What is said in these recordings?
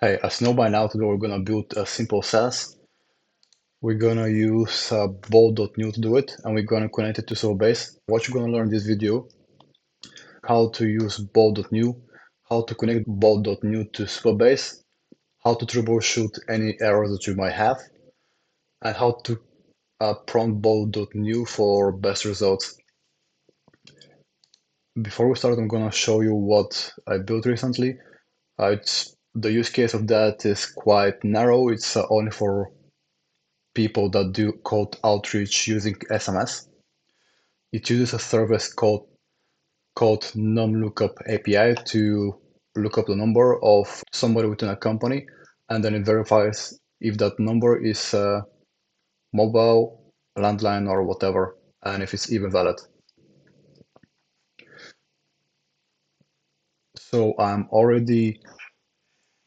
Hey, as you know by now, today we're gonna build a simple SaaS. We're gonna use Bolt.New to do it, and we're gonna connect it to Supabase. What you're gonna learn in this video: how to use Bolt.New, how to connect Bolt.New to Supabase, how to troubleshoot any errors that you might have, and how to prompt Bolt.New for best results. Before we start, I'm gonna show you what I built recently. The use case of that is quite narrow. It's only for people that do cold outreach using SMS. It uses a service called numlookupapi to look up the number of somebody within a company, and then it verifies if that number is mobile, landline, or whatever, and if it's even valid. So I'm already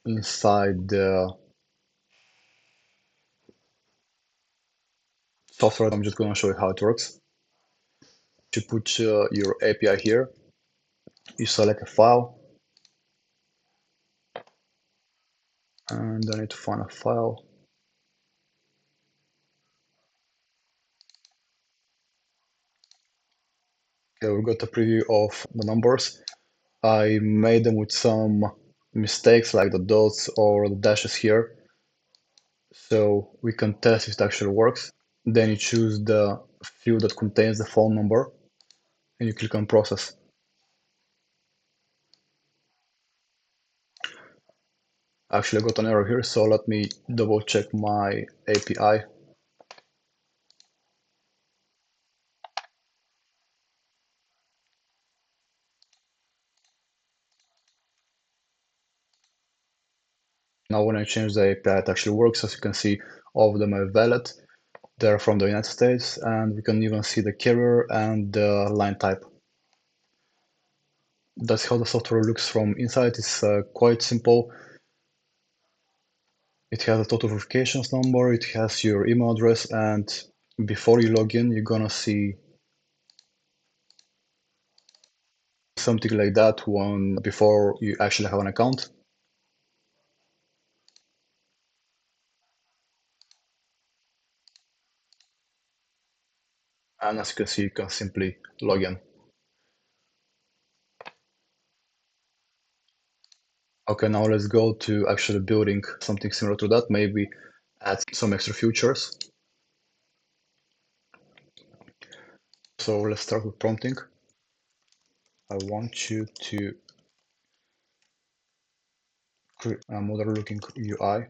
inside the software. I'm just going to show you how it works. You put your API here, you select a file, and then I need to find a file. Okay, we've got a preview of the numbers. I made them with some mistakes like the dots or the dashes here, so we can test if it actually works. Then you choose the field that contains the phone number and you click on process. Actually, I got an error here, so let me double check my API. Now when I change the API, it actually works. As you can see, all of them are valid. They're from the United States, and we can even see the carrier and the line type. That's how the software looks from inside. It's quite simple. It has a total verifications number, it has your email address, and before you log in, you're gonna see something like that one before you actually have an account. And as you can see, you can simply log in. Okay, now let's go to actually building something similar to that, maybe add some extra features. So let's start with prompting. I want you to create a modern looking UI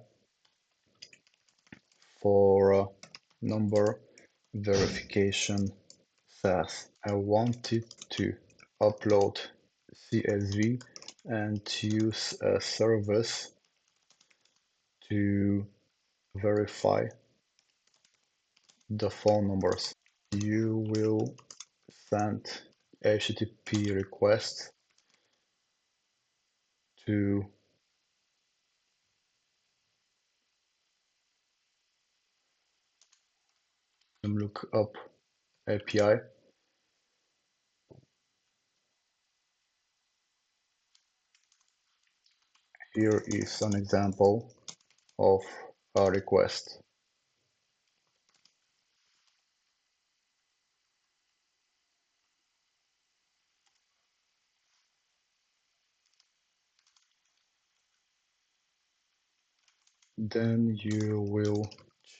for number verification SaaS. I want it to upload CSV and use a service to verify the phone numbers. You will send HTTP request to numlookup API. Here is an example of a request. Then you will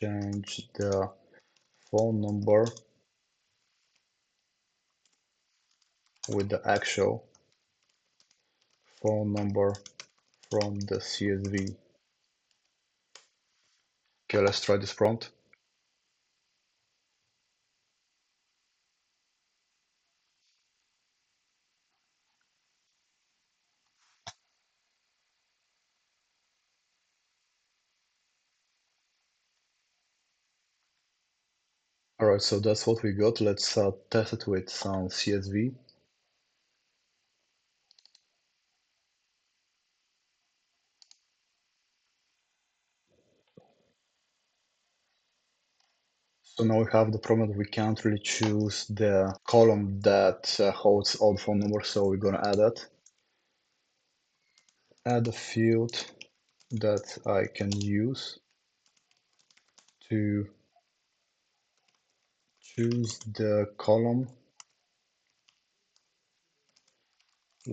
change the phone number with the actual phone number from the CSV. Okay, let's try this prompt. All right, so that's what we got. Let's test it with some CSV. So now we have the problem that we can't really choose the column that holds all the phone numbers, so we're gonna add that. Add a field that I can use to choose the column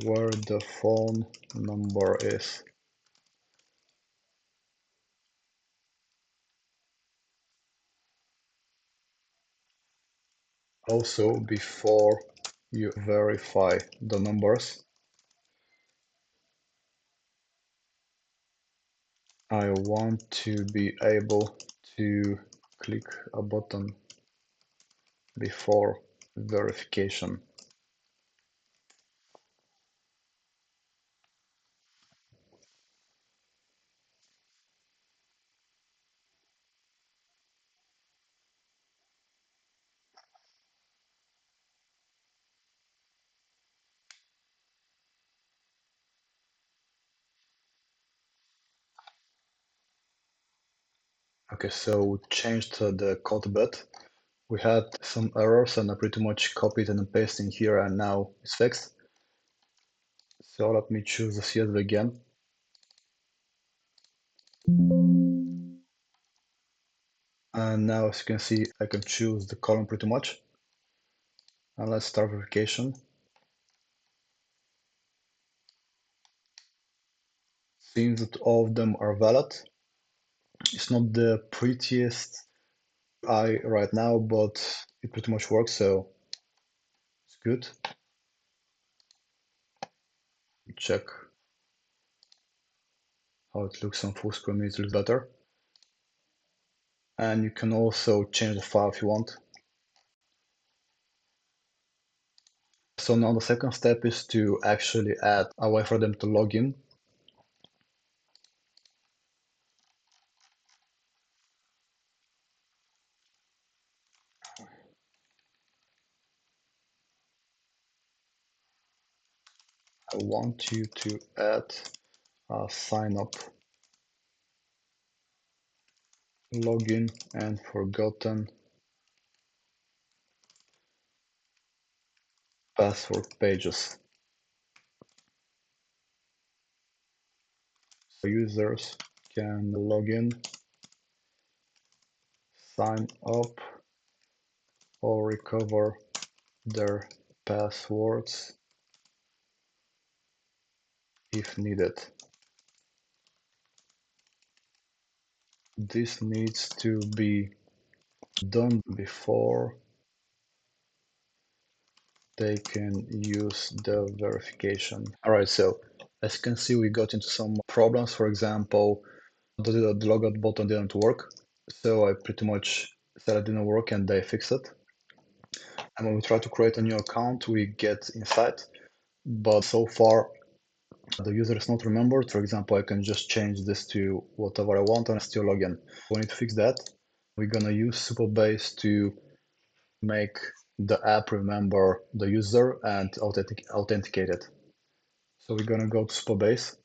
where the phone number is. Also, before you verify the numbers, I want to be able to click a button before verification. Okay, so we changed the code a bit. We had some errors and I pretty much copied and pasted in here and now it's fixed. So let me choose the CSV again. And now as you can see, I can choose the column pretty much. And let's start verification. Seems that all of them are valid. It's not the prettiest eye right now, but it pretty much works, so it's good. Check how it looks on full screen, it looks better. And you can also change the file if you want. So now the second step is to actually add a way for them to log in. I want you to add a sign up, login, and forgotten password pages. So users can log in, sign up, or recover their passwords if needed. This needs to be done before they can use the verification. All right, so as you can see, we got into some problems. For example, the logout button didn't work. So I pretty much said it didn't work and they fixed it. And when we try to create a new account, we get inside. But so far, the user is not remembered. For example, I can just change this to whatever I want and still log in. We need to fix that. We're gonna use Supabase to make the app remember the user and authenticate it. So we're gonna go to Supabase.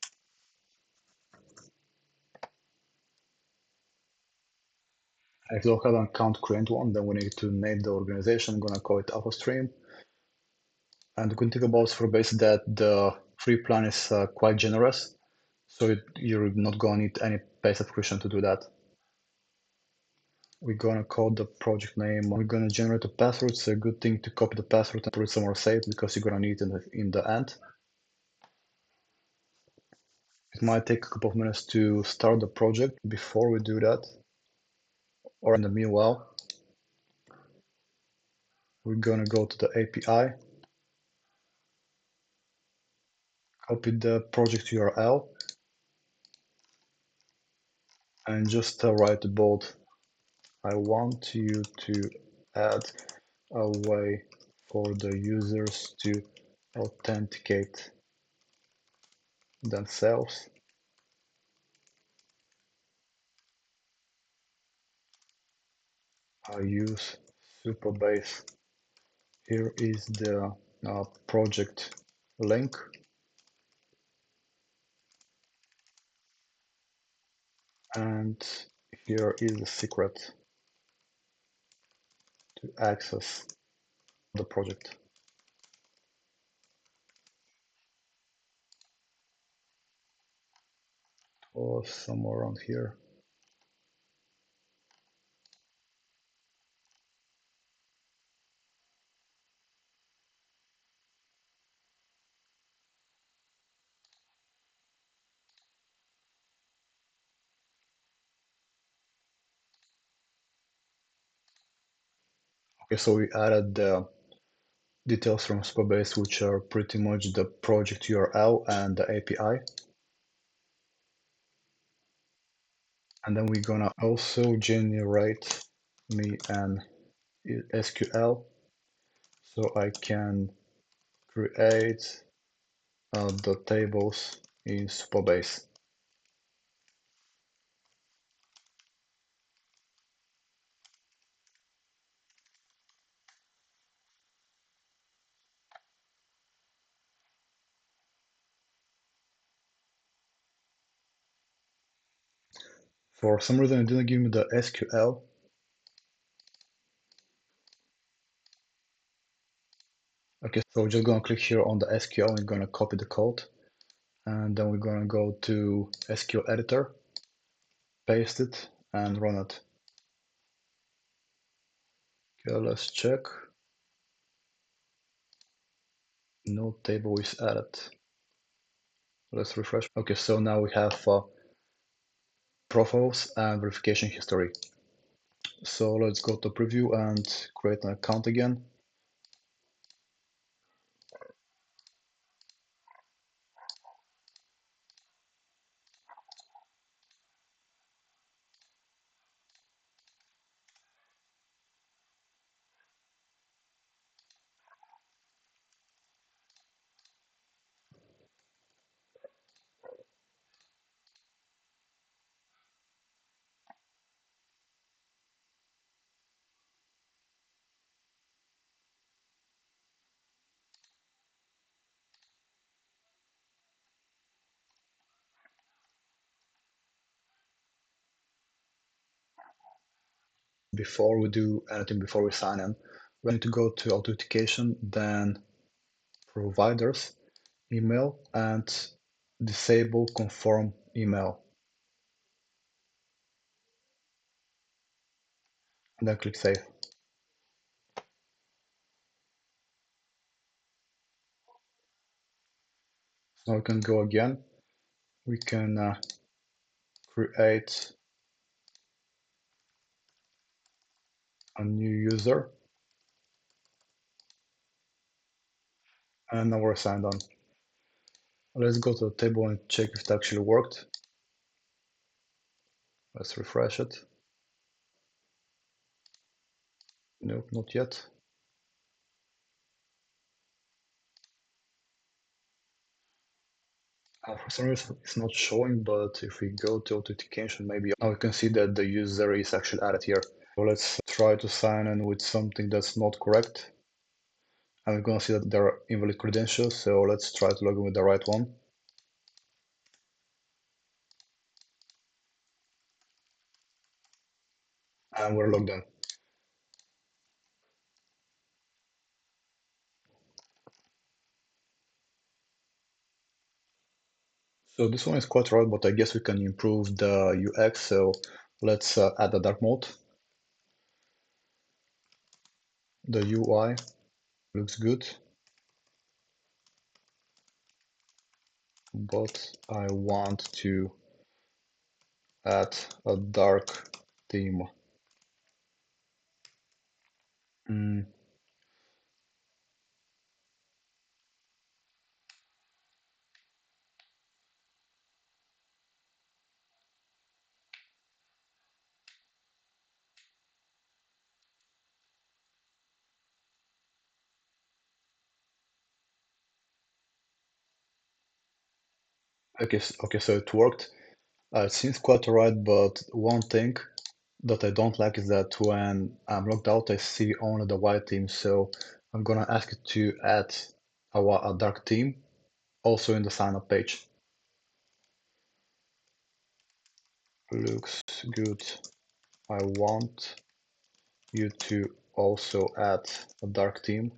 If you don't have an account, create one. Then we need to name the organization. I'm gonna call it AlphaStream. And the good thing about Supabase is that the free plan is quite generous. So you're not gonna need any pay subscription to do that. We're gonna call the project name. We're gonna generate a password. It's a good thing to copy the password and put it somewhere safe because you're gonna need it in the end. It might take a couple of minutes to start the project. Before we do that, or in the meanwhile, we're gonna go to the API, copy the project URL, and just write bold. I want you to add a way for the users to authenticate themselves. I use Supabase. Here is the project link. And here is the secret to access the project. or somewhere around here. Okay, so we added the details from Supabase, which are pretty much the project URL and the API. And then we're gonna also generate me an SQL so I can create the tables in Supabase. For some reason, it didn't give me the SQL. Okay, so we're just gonna click here on the SQL and gonna copy the code. And then we're gonna go to SQL editor, paste it, and run it. Okay, let's check. No table is added. Let's refresh. Okay, so now we have profiles and verification history. So let's go to preview and create an account again. Before we do anything, before we sign in, we need to go to authentication, then providers, email, and disable confirm email. And then click save. Now we can go again. We can create a new user. And now we're signed on. Let's go to the table and check if it actually worked. Let's refresh it. Nope, not yet. For some reason it's not showing, but if we go to authentication, maybe now we can see that the user is actually added here. So let's try to sign in with something that's not correct. And we're gonna see that there are invalid credentials, so let's try to log in with the right one. And we're logged in. So this one is quite right, but I guess we can improve the UX. So let's add a dark mode. The UI looks good, but I want to add a dark theme. Mm, okay, so it worked. It seems quite alright, but one thing that I don't like is that when I'm logged out, I see only the white theme. So I'm gonna ask it to add a dark theme also in the sign up page. Looks good. I want you to also add a dark theme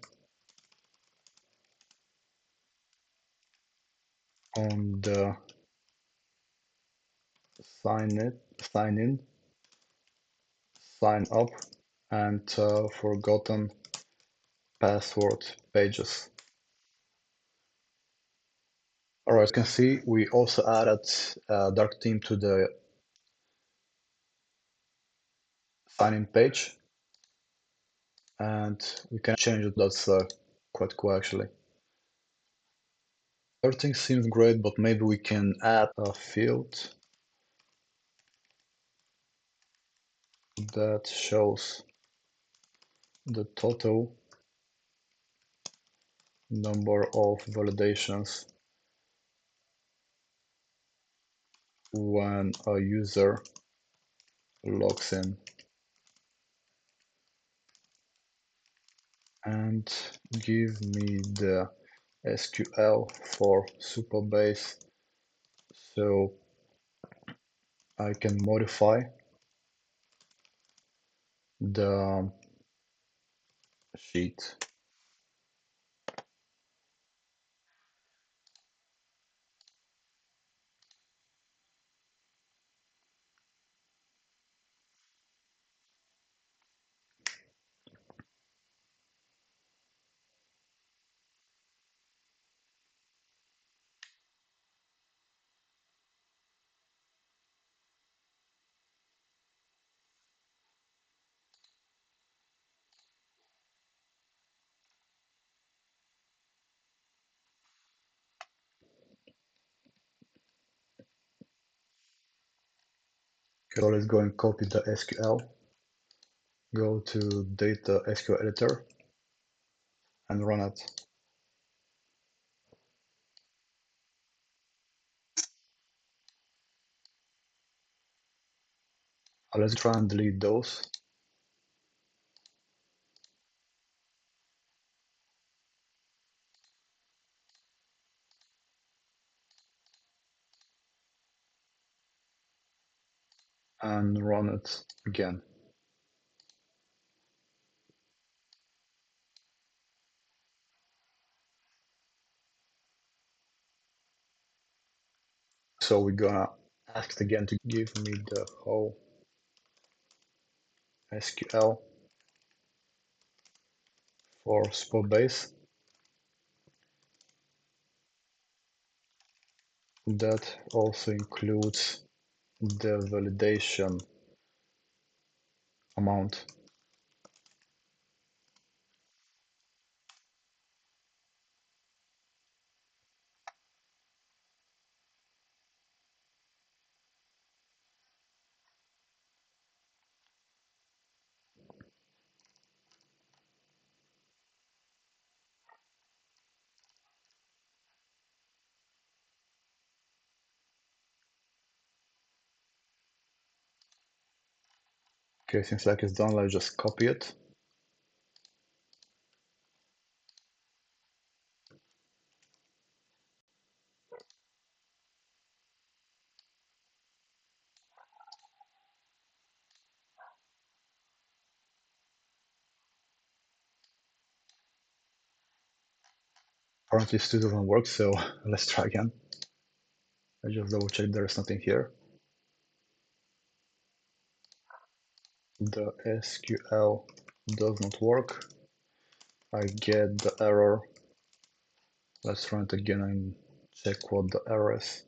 on the sign in, sign up, and forgotten password pages. All right, you can see we also added a dark theme to the sign-in page, and we can change it. That's quite cool, actually. Everything seems great, but maybe we can add a field that shows the total number of validations when a user logs in, and give me the SQL for Supabase so I can modify the sheet. Okay, so let's go and copy the SQL, go to data SQL editor and run it. Let's try and delete those. And run it again. So we're gonna ask it again to give me the whole SQL for Supabase. That also includes the validation amount. Okay, seems like it's done. Let's just copy it. Apparently still doesn't work, so let's try again. I just double check there's nothing here. The SQL does not work. I get the error. Let's run it again and check what the error is.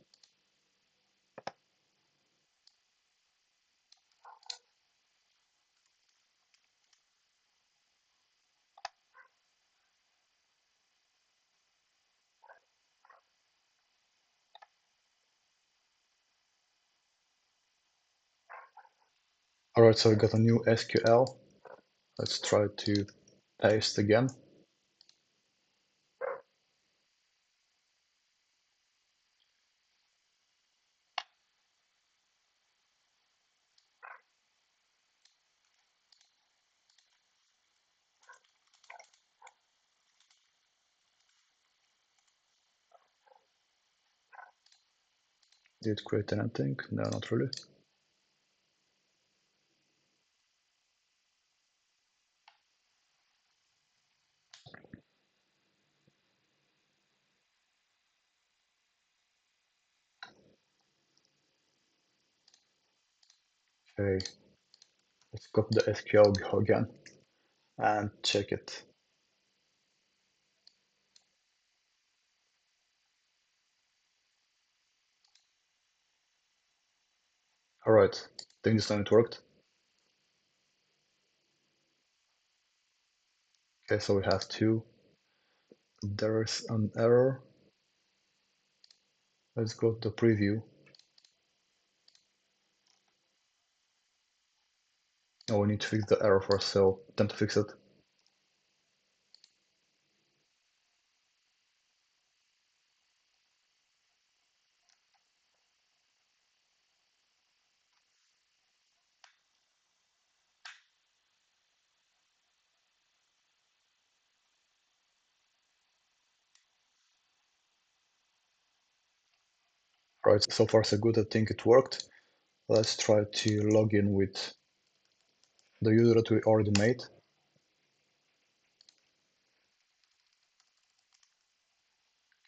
All right, so we got a new SQL. Let's try to paste again. Did it create anything? No, not really. Okay, let's copy the SQL again and check it. All right, I think this time it worked. Okay, so we have two. There is an error. Let's go to preview. Oh, we need to fix the error first, so attempt to fix it. All right, so far so good. I think it worked. Let's try to log in with the user that we already made.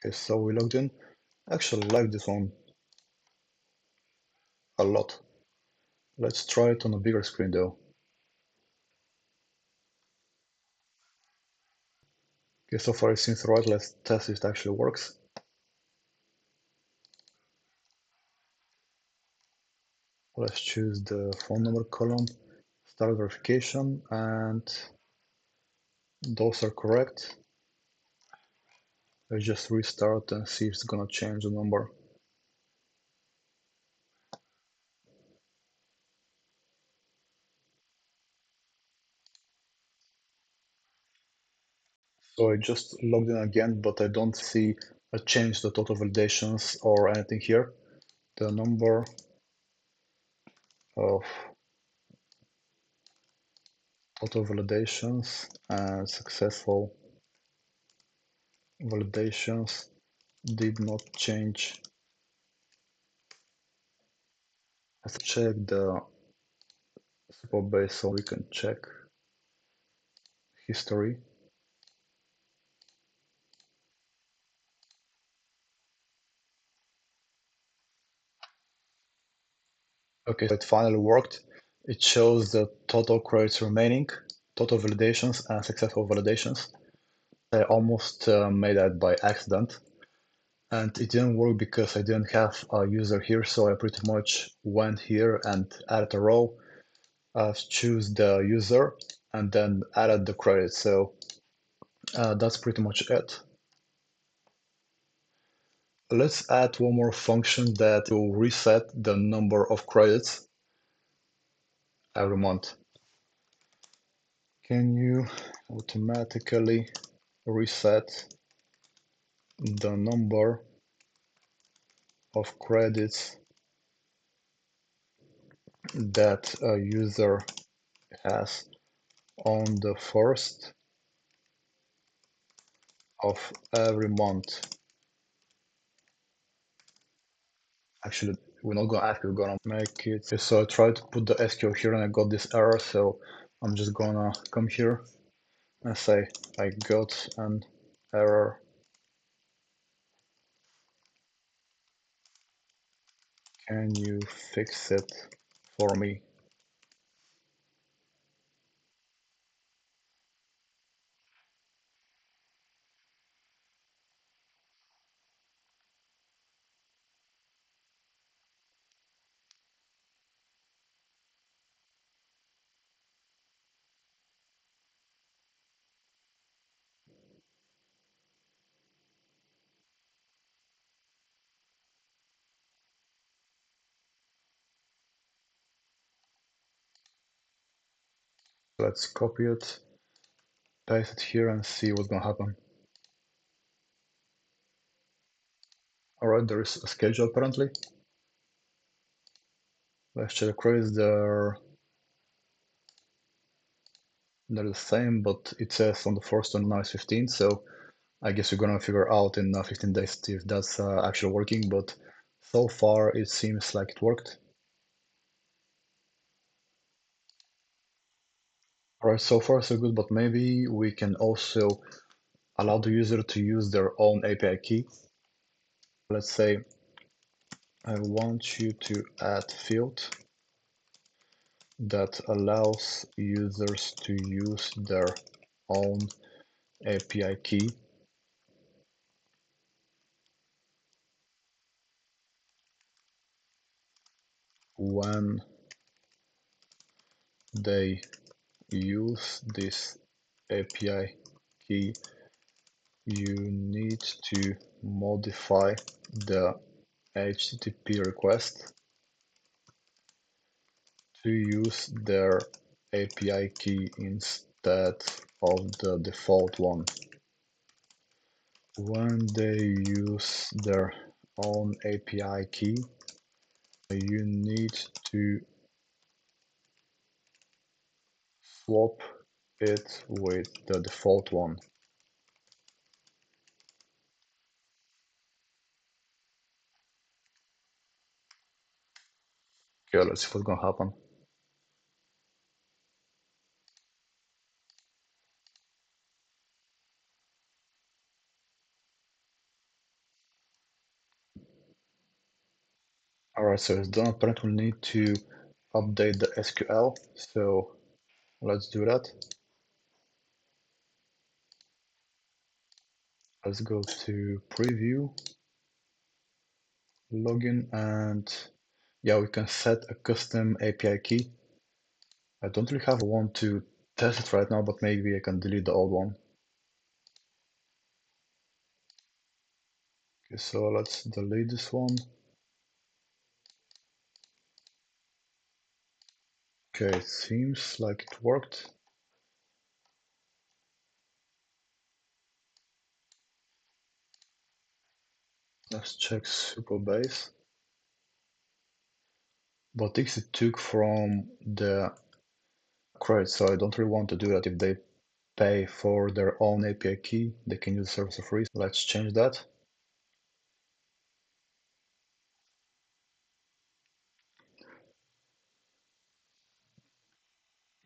Okay, so we logged in. I actually like this one a lot. Let's try it on a bigger screen though. Okay, so far it seems right. Let's test if it actually works. Let's choose the phone number column, start verification, and those are correct. Let's just restart and see if it's gonna change the number. So I just logged in again, but I don't see a change to total validations or anything here. The number of total validations and successful validations did not change. Let's check the Supabase so we can check history. Okay, so it finally worked. It shows the total credits remaining, total validations and successful validations. I almost made that by accident. And it didn't work because I didn't have a user here, so I pretty much went here and added a row, choose the user, and then added the credits. So that's pretty much it. Let's add one more function that will reset the number of credits every month. Can you automatically reset the number of credits that a user has on the first of every month? Actually, we're not gonna ask, we're gonna make it. Okay, so I tried to put the SQL here and I got this error, so I'm just gonna come here and say I got an error. Can you fix it for me? Let's copy it, paste it here and see what's gonna happen. Alright, there is a schedule apparently. Let's check the credits. They're the same, but it says on the first one now it's 15, so I guess we're gonna figure out in 15 days if that's actually working, but so far it seems like it worked. Alright, so far so good, but maybe we can also allow the user to use their own API key. Let's say I want you to add field that allows users to use their own API key when they use this API key. You need to modify the HTTP request to use their API key instead of the default one. When they use their own API key, you need to swap it with the default one. Okay, let's see what's gonna happen. Alright, so it's done. Apparently we need to update the SQL, so let's do that. Let's go to preview, login, and yeah, we can set a custom API key. I don't really have one to test it right now, but maybe I can delete the old one. Okay, so let's delete this one. Okay, it seems like it worked. Let's check Supabase. But this it took from the credit, so I don't really want to do that. If they pay for their own API key, they can use the service for free. Let's change that.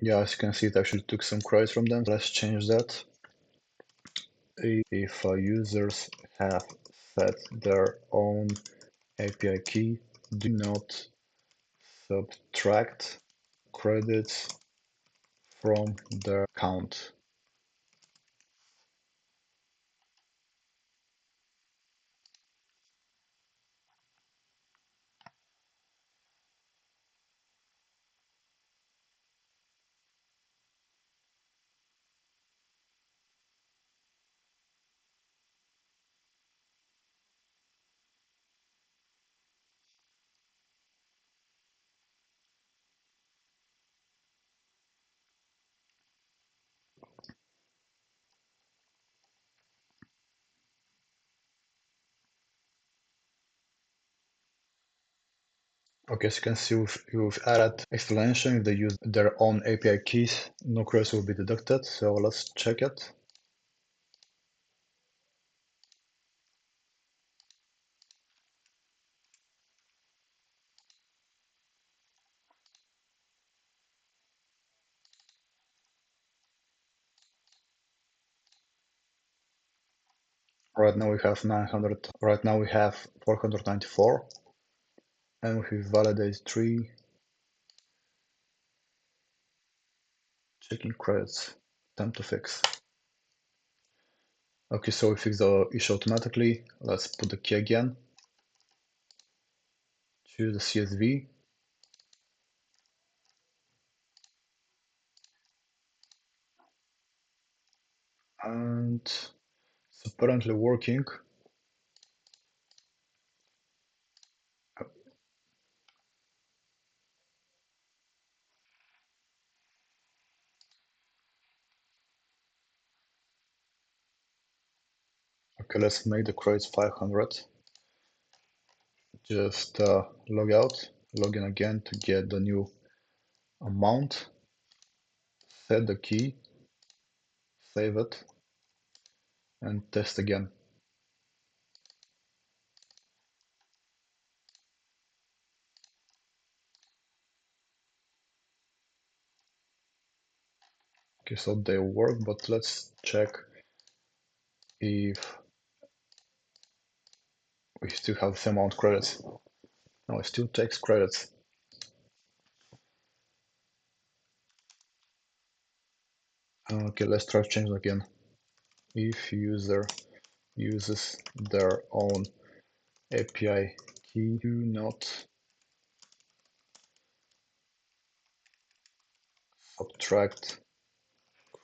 Yeah, as you can see, it actually took some credits from them. Let's change that. If users have set their own API key, do not subtract credits from their account. Okay, as you can see, we've added explanation. If they use their own API keys, no credits will be deducted. So let's check it. Right now we have 900. Right now we have 494, and if we validate 3, checking credits, time to fix. Okay, so we fixed the issue automatically. Let's put the key again. Choose the CSV. And it's apparently working. Okay, let's make the credits 500. Just log out, log in again to get the new amount, set the key, save it, and test again. Okay, so they work, but let's check if we still have the same amount of credits. No, it still takes credits. Okay, let's try to change it again. If user uses their own API key, do not subtract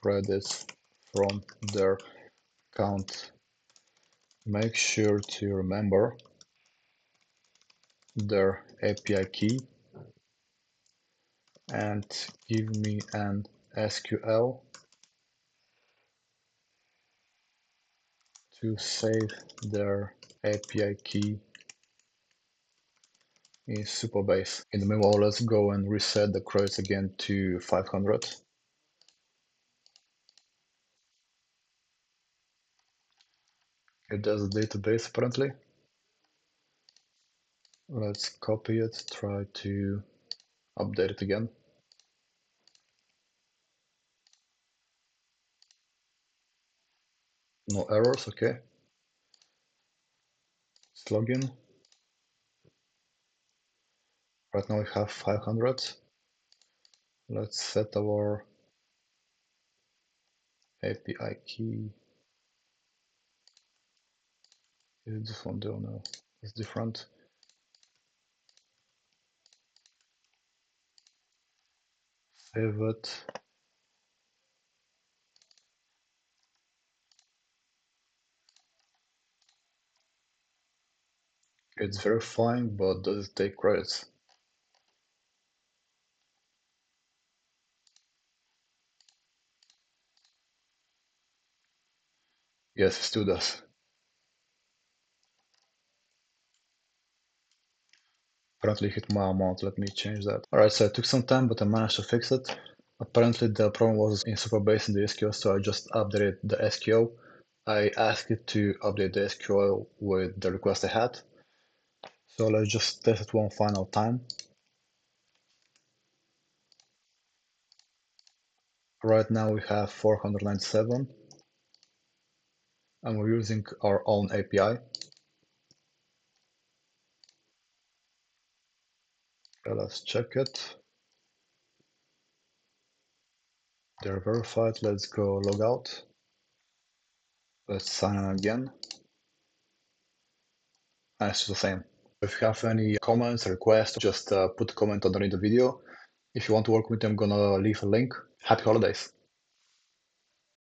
credits from their account. Make sure to remember their API key and give me an SQL to save their API key in Supabase. In the meanwhile, let's go and reset the credits again to 500. It does a database apparently. Let's copy it, try to update it again. No errors, okay. Let's log in. Right now we have 500. Let's set our API key. Is this one? Don't know. It's different. Save it. It's verifying, but does it take credits? Yes, it still does. Apparently hit my amount. Let me change that. Alright, so it took some time, but I managed to fix it. Apparently the problem was in Supabase in the SQL, so I just updated the SQL. I asked it to update the SQL with the request I had. So let's just test it one final time. Right now we have 497 and we're using our own API. Okay, let's check it. They're verified. Let's go log out. Let's sign in again. And it's the same. If you have any comments, requests, just put a comment underneath the video. If you want to work with me, I'm gonna leave a link. Happy holidays.